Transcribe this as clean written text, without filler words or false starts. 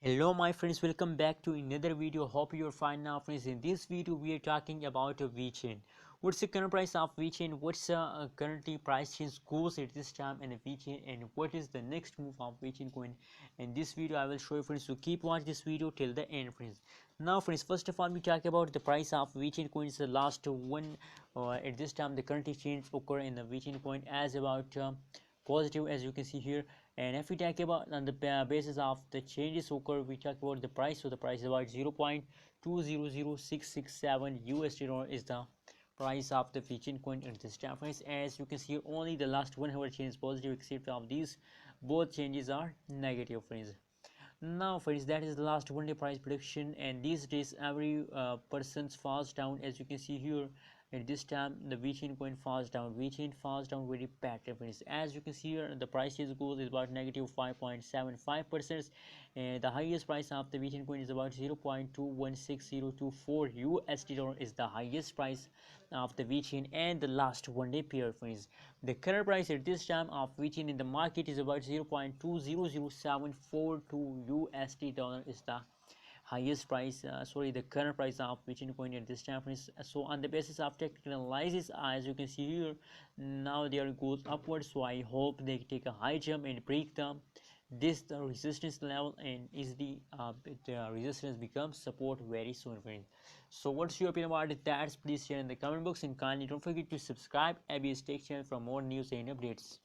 Hello my friends, welcome back to another video. Hope you're fine now friends. In this video we are talking about Vechain. What's the current price of Vechain? What's currently price change goes at this time in Vechain, and what is the next move of Vechain coin? In this video I will show you friends, so keep watch this video till the end friends. Now friends, first of all we talk about the price of Vechain coins. The last one at this time the current change occur in the Vechain coin as about positive, as you can see here. And if we talk about on the basis of the changes occur, we talk about the price. So the price is about 0.200667 USD dollar is the price of the Vechain coin at this time friends. As you can see here, only the last 1 hour change is positive, except of these both changes are negative friends. Now friends, that is the last 1 day price prediction, and these days every person's falls down. As you can see here, at this time the Vechain coin falls down. Vechain falls down very badly friends. As you can see here, the price change goes is about negative 5.75%, and the highest price of the Vechain coin is about 0.216024 USD dollar is the highest price of the Vechain and the last 1 day pair friends. The current price at this time of Vechain in the market is about 0.200742 USD dollar is the highest price, the current price of Vechain coin at this time friends. So on the basis of technical analysis, as you can see here, now they are goes upwards. So I hope they take a high jump and break the resistance level, and is the resistance becomes support very soon friends. So what's your opinion about it? That's please share in the comment box, and kindly don't forget to subscribe ABS Tech channel for more news and updates.